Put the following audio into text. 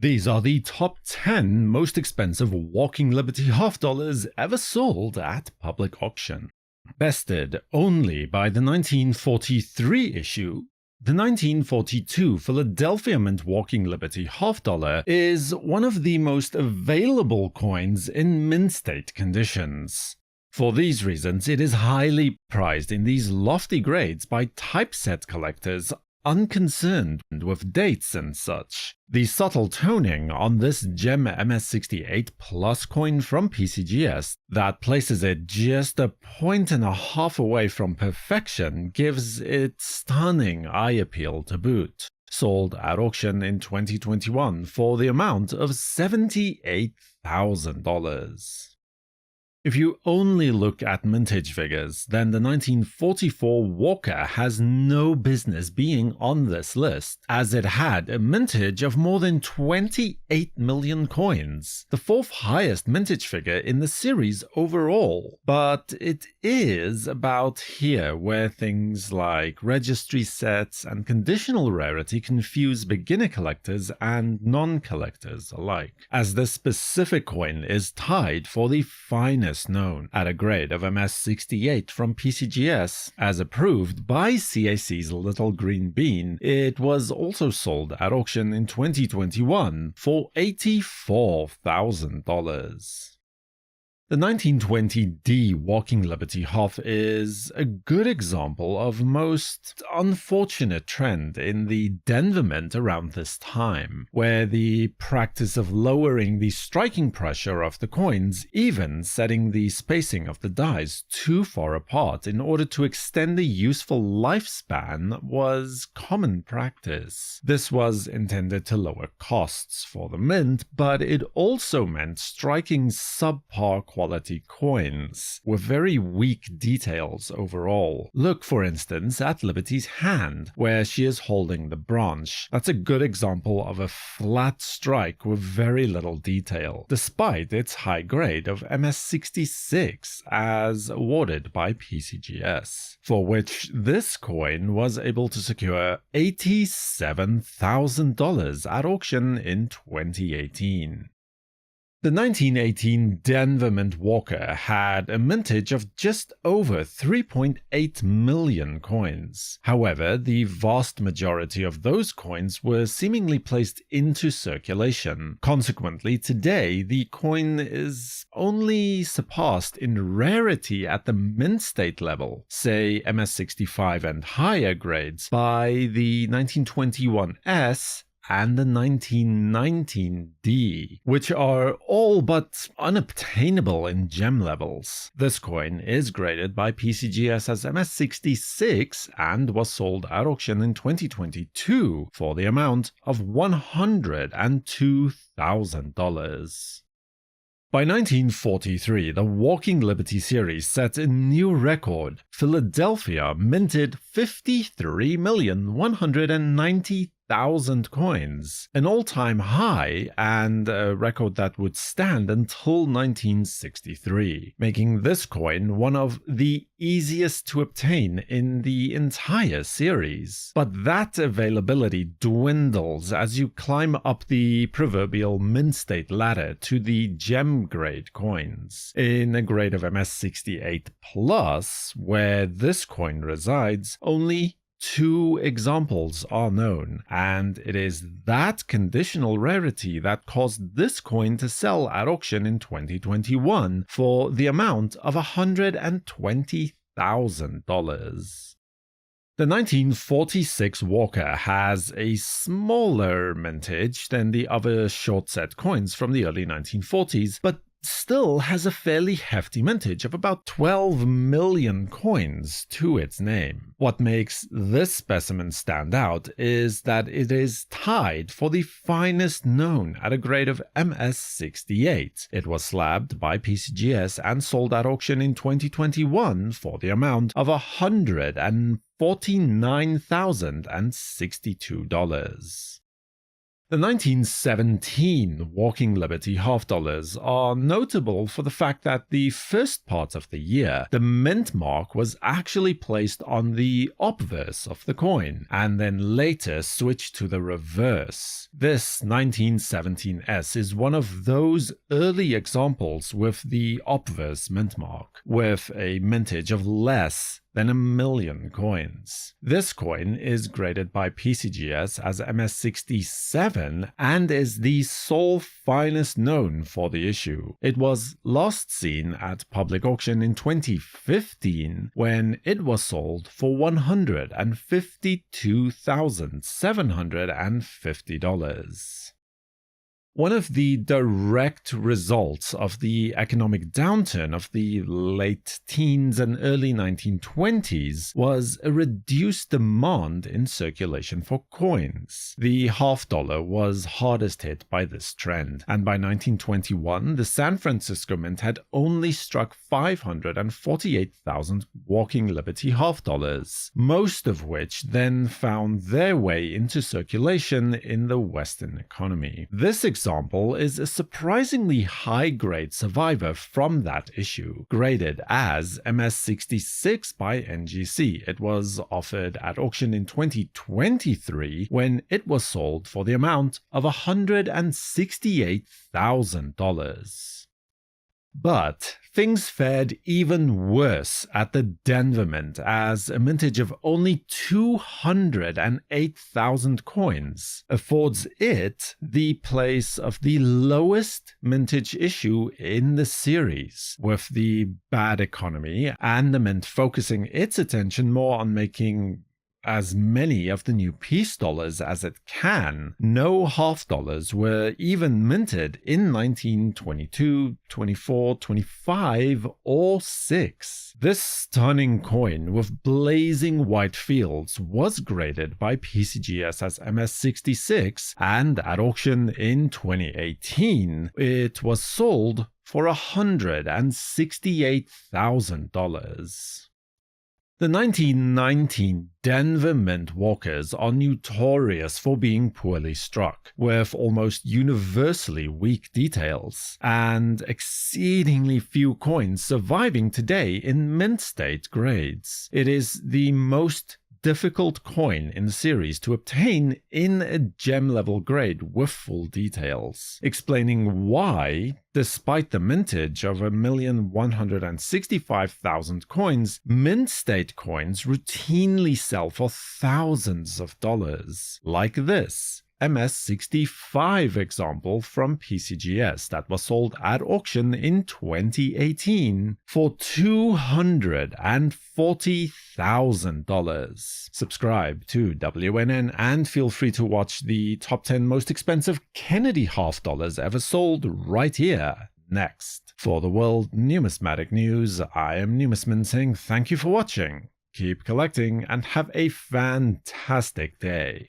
These are the top 10 most expensive Walking Liberty half dollars ever sold at public auction. Bested only by the 1943 issue, the 1942 Philadelphia Mint Walking Liberty half dollar is one of the most available coins in mint state conditions. For these reasons, it is highly prized in these lofty grades by typeset collectors unconcerned with dates and such. The subtle toning on this gem MS68 Plus coin from PCGS that places it just a point and a half away from perfection gives it stunning eye appeal to boot. Sold at auction in 2021 for the amount of $78,000. If you only look at mintage figures, then the 1944 Walker has no business being on this list, as it had a mintage of more than 28 million coins, the fourth highest mintage figure in the series overall. But it is about here where things like registry sets and conditional rarity confuse beginner collectors and non-collectors alike, as this specific coin is tied for the finest known at a grade of MS68 from PCGS. As approved by CAC's Little Green Bean, it was also sold at auction in 2021 for $84,000. The 1920D Walking Liberty half is a good example of most unfortunate trend in the Denver Mint around this time, where the practice of lowering the striking pressure of the coins, even setting the spacing of the dies too far apart in order to extend the useful lifespan, was common practice. This was intended to lower costs for the mint, but it also meant striking subpar quality coins with very weak details overall. Look, for instance, at Liberty's hand, where she is holding the branch. That's a good example of a flat strike with very little detail, despite its high grade of MS66 as awarded by PCGS, for which this coin was able to secure $87,000 at auction in 2018. The 1918 Denver Mint Walker had a mintage of just over 3.8 million coins. However, the vast majority of those coins were seemingly placed into circulation. Consequently, today the coin is only surpassed in rarity at the mint state level, say MS65 and higher grades, by the 1921S and the 1919D, which are all but unobtainable in gem levels. This coin is graded by PCGS as MS66 and was sold at auction in 2022 for the amount of $102,000. By 1943, the Walking Liberty series set a new record. Philadelphia minted 53,190,000 coins, an all-time high and a record that would stand until 1963, making this coin one of the easiest to obtain in the entire series. But that availability dwindles as you climb up the proverbial mint state ladder to the gem grade coins. In a grade of MS68 Plus, where this coin resides, only 2 examples are known, and it is that conditional rarity that caused this coin to sell at auction in 2021 for the amount of $120,000. The 1946 Walker has a smaller mintage than the other short set coins from the early 1940s, but still has a fairly hefty mintage of about 12 million coins to its name. What makes this specimen stand out is that it is tied for the finest known at a grade of MS68. It was slabbed by PCGS and sold at auction in 2021 for the amount of $149,062. The 1917 Walking Liberty half dollars are notable for the fact that the first part of the year, the mint mark was actually placed on the obverse of the coin, and then later switched to the reverse. This 1917S is one of those early examples with the obverse mint mark, with a mintage of less than 1 million coins. This coin is graded by PCGS as MS67 and is the sole finest known for the issue. It was last seen at public auction in 2015 when it was sold for $152,750. One of the direct results of the economic downturn of the late teens and early 1920s was a reduced demand in circulation for coins. The half dollar was hardest hit by this trend, and by 1921, the San Francisco Mint had only struck 548,000 Walking Liberty half dollars, most of which then found their way into circulation in the Western economy. This example is a surprisingly high-grade survivor from that issue, graded as MS66 by NGC. It was offered at auction in 2023 when it was sold for the amount of $168,000. But things fared even worse at the Denver Mint, as a mintage of only 208,000 coins affords it the place of the lowest mintage issue in the series, with the bad economy and the mint focusing its attention more on making as many of the new peace dollars as it can. No half dollars were even minted in 1922, 24, 25, or 6. This stunning coin with blazing white fields was graded by PCGS as MS66, and at auction in 2018, it was sold for $168,000. The 1919 Denver Mint walkers are notorious for being poorly struck, with almost universally weak details, and exceedingly few coins surviving today in mint state grades. It is the most difficult coin in the series to obtain in a gem level grade with full details, explaining why, despite the mintage of 1,165,000 coins, mint state coins routinely sell for thousands of dollars, like this MS65 example from PCGS that was sold at auction in 2018 for $240,000. Subscribe to WNN and feel free to watch the top 10 most expensive Kennedy half dollars ever sold right here next. For the World Numismatic News, I am Numisman saying thank you for watching, keep collecting, and have a fantastic day.